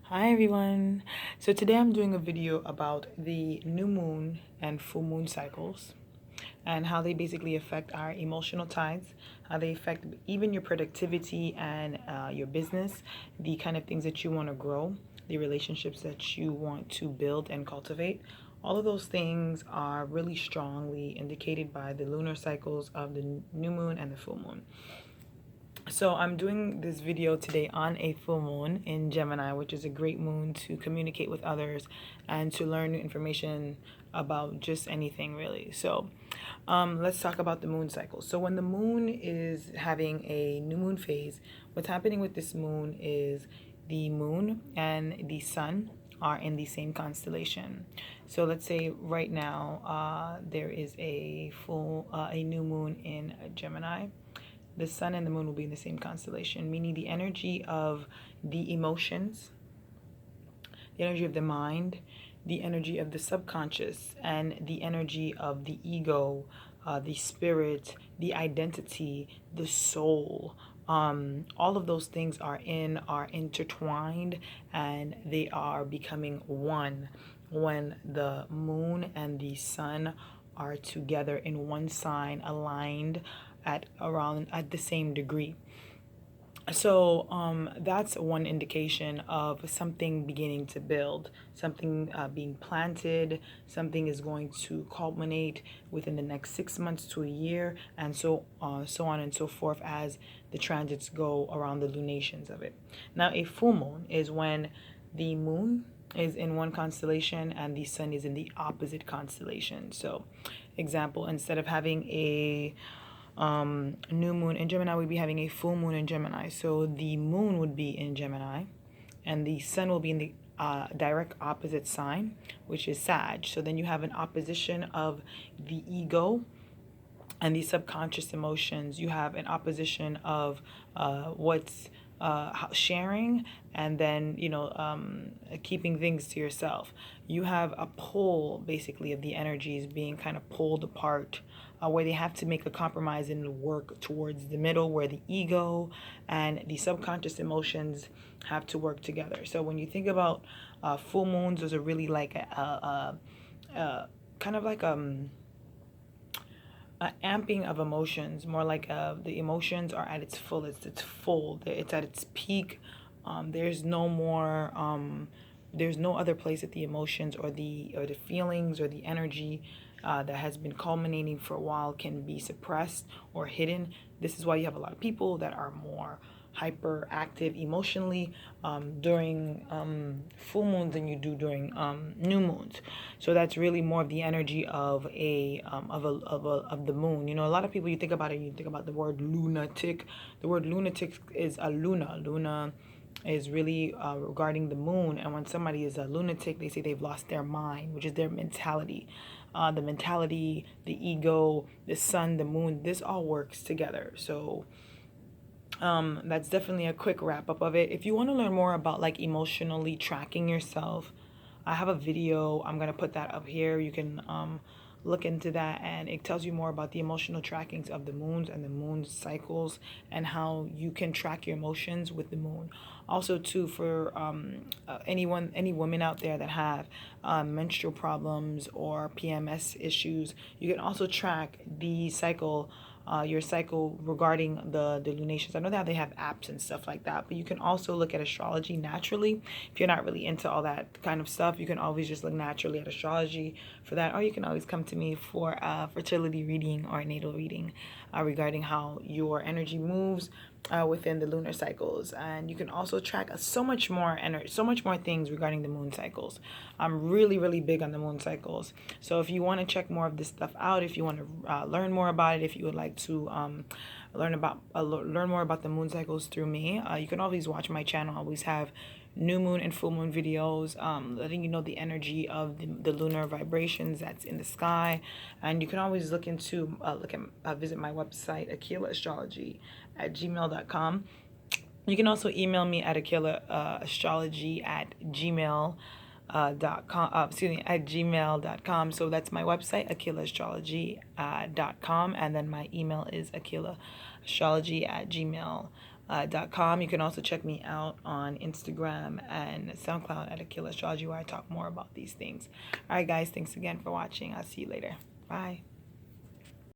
Hi everyone. So today I'm doing a video about the new moon and full moon cycles and how they basically affect our emotional tides, how they affect even your productivity and your business, the kind of things that you want to grow, the relationships that you want to build and cultivate. All of those things are really strongly indicated by the lunar cycles of the new moon and the full moon. So I'm doing this video today on a full moon in Gemini, which is a great moon to communicate with others and to learn new information about just anything really. So let's talk about the moon cycle. So when the moon is having a new moon phase, what's happening with this moon is the moon and the sun are in the same constellation. So let's say right now there is a new moon in Gemini. The sun and the moon will be in the same constellation, meaning the energy of the emotions, the energy of the mind, the energy of the subconscious, and the energy of the ego, the spirit, the identity, the soul. All of those things are intertwined, and they are becoming one when the moon and the sun are together in one sign, aligned at the same degree. So that's one indication of something beginning to build, something being planted, something is going to culminate within the next 6 months to a year, and so on and so forth as the transits go around the lunations of it. Now, a full moon is when the moon is in one constellation and the sun is in the opposite constellation. So, example, instead of having a new moon in Gemini, we'd be having a full moon in Gemini. So the moon would be in Gemini, and the sun will be in the direct opposite sign, which is Sag. So then you have an opposition of the ego and the subconscious emotions. You have an opposition of what's sharing, and then keeping things to yourself. You have a pull basically of the energies being kind of pulled apart, where they have to make a compromise and work towards the middle, where the ego and the subconscious emotions have to work together. So when you think about full moons, those are really like a kind of like amping of emotions, more like the emotions are at its fullest, it's full, it's at its peak. There's no more there's no other place that the emotions or the feelings or the energy that has been culminating for a while can be suppressed or hidden. This is why you have a lot of people that are more hyperactive emotionally during full moons than you do during new moons. So that's really more of the energy of of the moon. You know, a lot of people, you think about it, you think about the word lunatic. The word lunatic is a luna. Luna is really regarding the moon, and when somebody is a lunatic, they say they've lost their mind, which is their mentality. The mentality, the ego, the sun, the moon, this all works together. So that's definitely a quick wrap up of it. If you want to learn more about like emotionally tracking yourself, I have a video. I'm gonna put that up here. You can look into that, and it tells you more about the emotional trackings of the moons and the moon cycles and how you can track your emotions with the moon. Also, too, for any women out there that have menstrual problems or PMS issues, you can also track the cycle, your cycle regarding the lunations. I know that they have apps and stuff like that, but you can also look at astrology naturally. If you're not really into all that kind of stuff, you can always just look naturally at astrology for that, or you can always come to me for a fertility reading or a natal reading regarding how your energy moves within the lunar cycles. And you can also track so much more so much more things regarding the moon cycles. I'm really big on the moon cycles. So if you want to check more of this stuff out, if you want to learn more about it, if you would like to learn more about the moon cycles through me, you can always watch my channel. I always have new moon and full moon videos, letting you know the energy of the lunar vibrations that's in the sky. And you can always look into visit my website, Aquila Astrology at gmail.com. You can also email me at astrology at gmail at gmail.com. So that's my website, astrology.com, and then my email is astrology at gmail.com. .com. You can also check me out on Instagram and SoundCloud at Aquila Astrology, where I talk more about these things. All right, guys, thanks again for watching. I'll see you later. Bye.